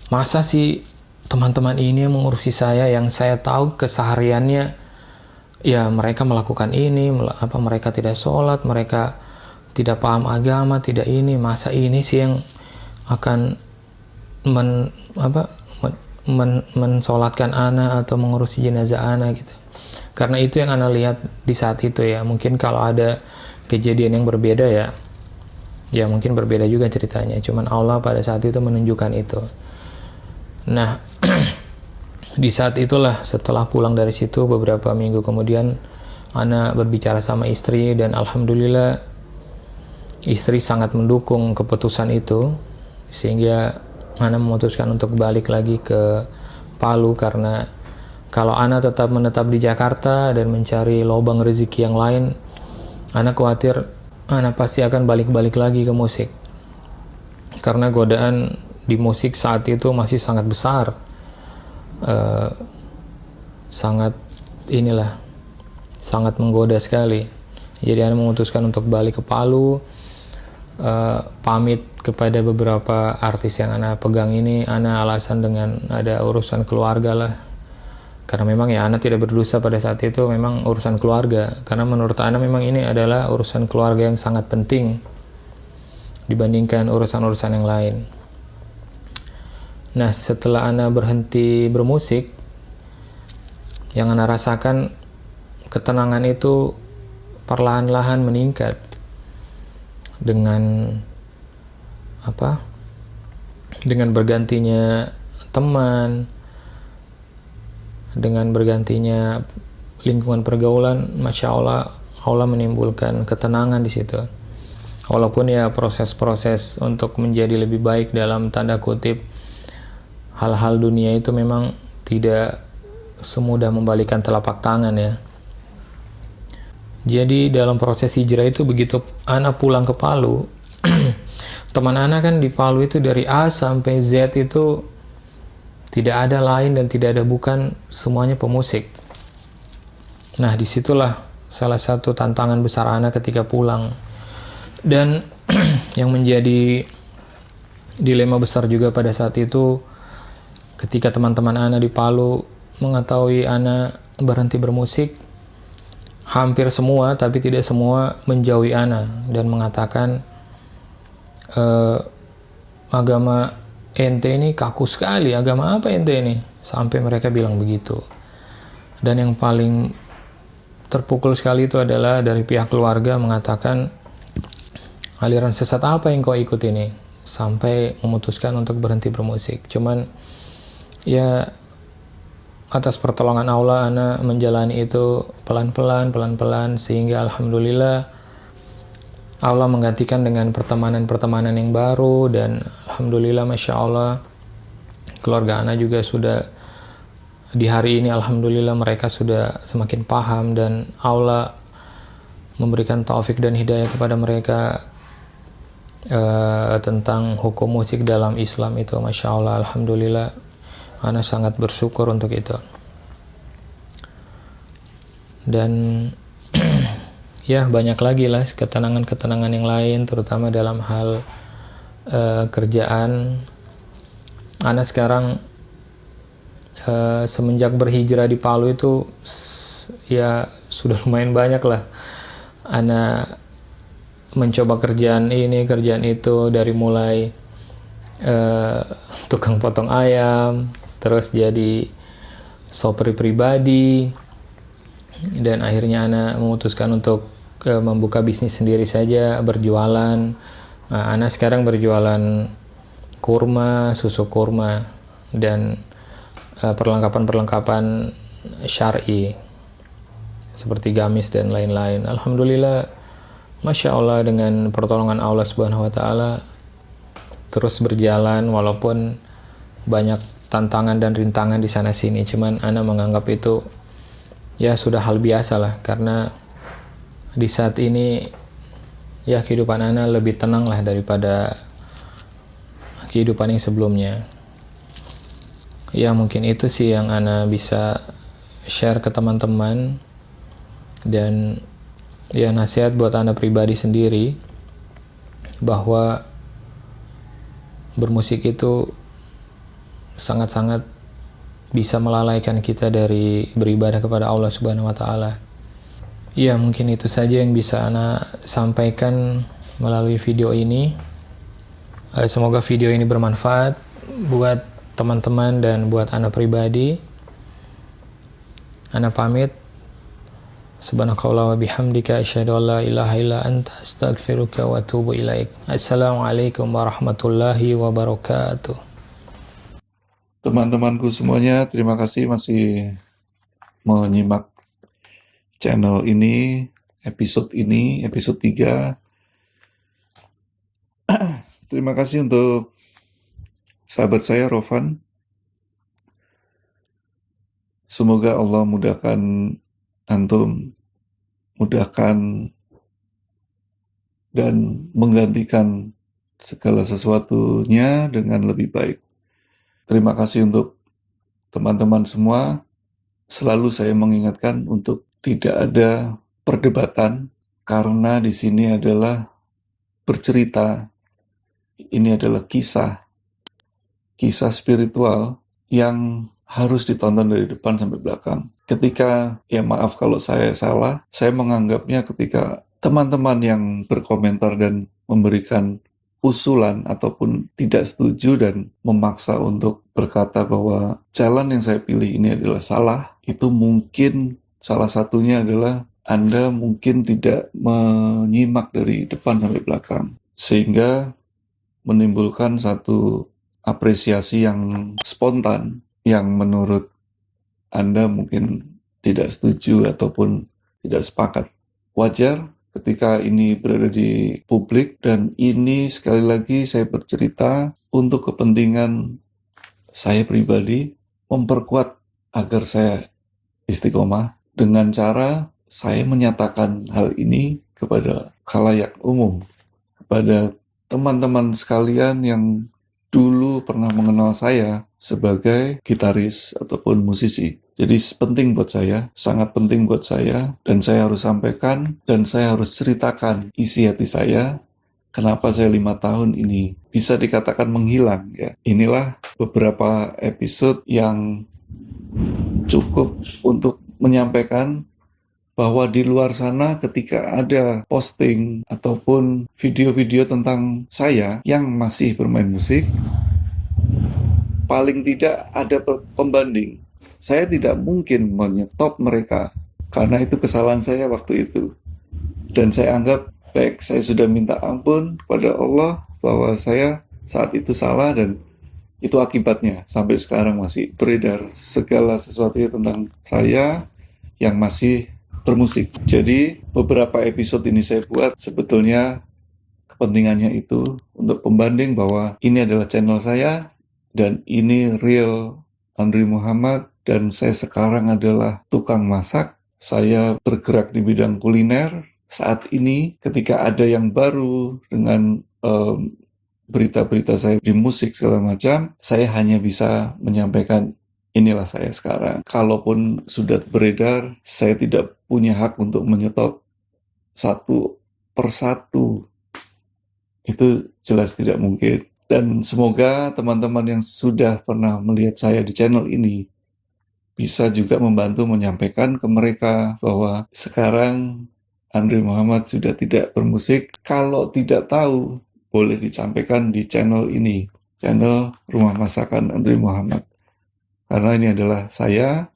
Masa sih teman-teman ini yang mengurusi saya, yang saya tahu kesehariannya ya mereka melakukan ini, mereka tidak sholat, mereka tidak paham agama, tidak ini, masa ini sih yang akan mensolatkan Ana atau mengurusi jenazah Ana gitu. Karena itu yang Ana lihat di saat itu ya. Mungkin kalau ada kejadian yang berbeda ya mungkin berbeda juga ceritanya. Cuman Allah pada saat itu menunjukkan itu. Nah, di saat itulah setelah pulang dari situ beberapa minggu kemudian Ana berbicara sama istri, dan alhamdulillah istri sangat mendukung keputusan itu, sehingga Ana memutuskan untuk balik lagi ke Palu, karena kalau Ana tetap menetap di Jakarta dan mencari lubang rezeki yang lain, Ana khawatir Ana pasti akan balik-balik lagi ke musik, karena godaan di musik saat itu masih sangat besar, sangat menggoda sekali. Jadi Ana memutuskan untuk balik ke Palu, pamit kepada beberapa artis yang Ana pegang ini. Ana alasan dengan ada urusan keluarga lah, karena memang ya Ana tidak berdosa pada saat itu, memang urusan keluarga, karena menurut Ana memang ini adalah urusan keluarga yang sangat penting dibandingkan urusan-urusan yang lain. Nah, setelah Ana berhenti bermusik, yang Ana rasakan ketenangan itu perlahan-lahan meningkat dengan bergantinya teman, dengan bergantinya lingkungan pergaulan. Masya Allah, Allah menimbulkan ketenangan di situ. Walaupun ya proses-proses untuk menjadi lebih baik dalam tanda kutip hal-hal dunia itu memang tidak semudah membalikan telapak tangan ya. Jadi dalam proses hijrah itu, begitu Ana pulang ke Palu, teman Ana kan di Palu itu dari A sampai Z itu tidak ada lain dan tidak ada bukan, semuanya pemusik. Nah, disitulah salah satu tantangan besar Ana ketika pulang. Dan yang menjadi dilema besar juga pada saat itu, ketika teman-teman Ana di Palu mengetahui Ana berhenti bermusik, hampir semua, tapi tidak semua, menjauhi Ana dan mengatakan, agama ente ini kaku sekali, agama apa ente ini? Sampai mereka bilang begitu. Dan yang paling terpukul sekali itu adalah dari pihak keluarga mengatakan, aliran sesat apa yang kau ikut ini? Sampai memutuskan untuk berhenti bermusik. Cuman ya atas pertolongan Allah ana menjalani itu pelan-pelan sehingga alhamdulillah Allah menggantikan dengan pertemanan-pertemanan yang baru, dan alhamdulillah masya Allah keluarga ana juga sudah di hari ini alhamdulillah mereka sudah semakin paham, dan Allah memberikan taufik dan hidayah kepada mereka tentang hukum musik dalam Islam itu. Masya Allah, alhamdulillah, ana sangat bersyukur untuk itu. Dan ya banyak lagi lah ketenangan-ketenangan yang lain, terutama dalam hal kerjaan. Ana sekarang semenjak berhijrah di Palu itu ya sudah lumayan banyak lah ana mencoba kerjaan ini, kerjaan itu, dari mulai tukang potong ayam, terus jadi sopir pribadi, dan akhirnya ana memutuskan untuk membuka bisnis sendiri saja, berjualan. Ana sekarang berjualan kurma, susu kurma, dan perlengkapan-perlengkapan syar'i seperti gamis dan lain-lain. Alhamdulillah, Masya Allah, dengan pertolongan Allah Subhanahu wa Ta'ala terus berjalan walaupun banyak tantangan dan rintangan di sana sini. Cuman ana menganggap itu ya sudah hal biasa lah, karena di saat ini ya kehidupan ana lebih tenang lah daripada kehidupan yang sebelumnya. Ya mungkin itu sih yang ana bisa share ke teman-teman, dan ya nasihat buat ana pribadi sendiri bahwa bermusik itu sangat-sangat bisa melalaikan kita dari beribadah kepada Allah Subhanahu wa Ta'ala. Ya mungkin itu saja yang bisa ana sampaikan melalui video ini. Semoga video ini bermanfaat buat teman-teman dan buat ana pribadi. Ana pamit. Subhanakallah wa bihamdika asyhadu an la ilaha illa anta astaghfiruka wa atubu ilaik. Assalamualaikum warahmatullahi wabarakatuh. Teman-temanku semuanya, terima kasih masih menyimak channel ini, episode 3. Terima kasih untuk sahabat saya Rovan. Semoga Allah mudahkan antum, mudahkan dan menggantikan segala sesuatunya dengan lebih baik. Terima kasih untuk teman-teman semua. Selalu saya mengingatkan untuk tidak ada perdebatan, karena di sini adalah bercerita. Ini adalah kisah spiritual yang harus ditonton dari depan sampai belakang. Ketika, ya maaf kalau saya salah, saya menganggapnya ketika teman-teman yang berkomentar dan memberikan usulan ataupun tidak setuju dan memaksa untuk berkata bahwa jalan yang saya pilih ini adalah salah, itu mungkin salah satunya adalah Anda mungkin tidak menyimak dari depan sampai belakang, sehingga menimbulkan satu apresiasi yang spontan yang menurut Anda mungkin tidak setuju ataupun tidak sepakat. Wajar ketika ini berada di publik, dan ini sekali lagi saya bercerita untuk kepentingan saya pribadi, memperkuat agar saya istiqomah dengan cara saya menyatakan hal ini kepada khalayak umum, kepada teman-teman sekalian yang dulu pernah mengenal saya sebagai gitaris ataupun musisi. Jadi penting buat saya, sangat penting buat saya, dan saya harus sampaikan, dan saya harus ceritakan isi hati saya, kenapa saya 5 tahun ini bisa dikatakan menghilang. Ya. Inilah beberapa episode yang cukup untuk menyampaikan bahwa di luar sana ketika ada posting ataupun video-video tentang saya yang masih bermain musik, paling tidak ada pembanding. Saya tidak mungkin menyetop mereka karena itu kesalahan saya waktu itu. Dan saya anggap baik, saya sudah minta ampun kepada Allah bahwa saya saat itu salah, dan itu akibatnya sampai sekarang masih beredar segala sesuatunya tentang saya yang masih bermusik. Jadi beberapa episode ini saya buat sebetulnya kepentingannya itu untuk pembanding bahwa ini adalah channel saya dan ini real Andri Muhammad, dan saya sekarang adalah tukang masak. Saya bergerak di bidang kuliner. Saat ini ketika ada yang baru dengan berita-berita saya di musik segala macam, saya hanya bisa menyampaikan inilah saya sekarang. Kalaupun sudah beredar, saya tidak punya hak untuk menyetop satu persatu. Itu jelas tidak mungkin. Dan semoga teman-teman yang sudah pernah melihat saya di channel ini bisa juga membantu menyampaikan ke mereka bahwa sekarang Andri Muhammad sudah tidak bermusik. Kalau tidak tahu, boleh disampaikan di channel ini, channel Rumah Masakan Andri Muhammad. Karena ini adalah saya,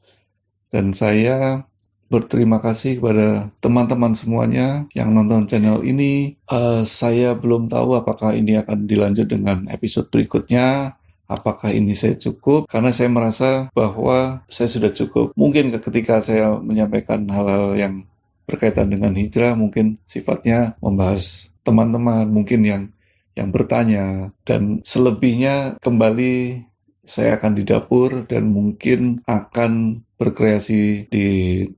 dan saya berterima kasih kepada teman-teman semuanya yang nonton channel ini. Saya belum tahu apakah ini akan dilanjut dengan episode berikutnya, apakah ini saya cukup, karena saya merasa bahwa saya sudah cukup. Mungkin ketika saya menyampaikan hal-hal yang berkaitan dengan hijrah, mungkin sifatnya membahas teman-teman, mungkin yang bertanya, dan selebihnya kembali saya akan di dapur dan mungkin akan berkreasi di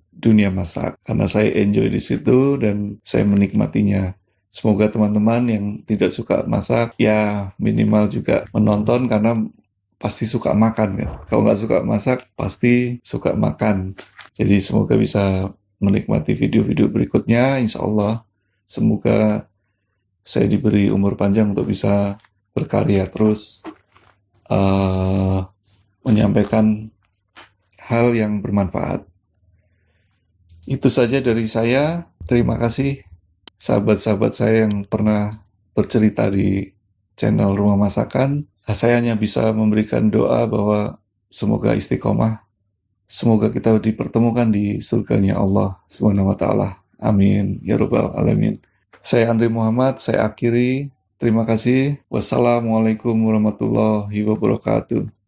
dunia masak, karena saya enjoy di situ dan saya menikmatinya. Semoga teman-teman yang tidak suka masak ya minimal juga menonton, karena pasti suka makan kan. Kalau nggak suka masak pasti suka makan. Jadi semoga bisa menikmati video-video berikutnya, insya Allah. Semoga saya diberi umur panjang untuk bisa berkarya terus, menyampaikan hal yang bermanfaat. Itu saja dari saya. Terima kasih sahabat-sahabat saya yang pernah bercerita di channel Rumah Masakan. Saya hanya bisa memberikan doa bahwa semoga istiqomah. Semoga kita dipertemukan di surganya Allah Subhanahu wa Ta'ala. Amin ya Rabbal Alamin. Saya Andri Muhammad, saya akhiri. Terima kasih. Wassalamualaikum warahmatullahi wabarakatuh.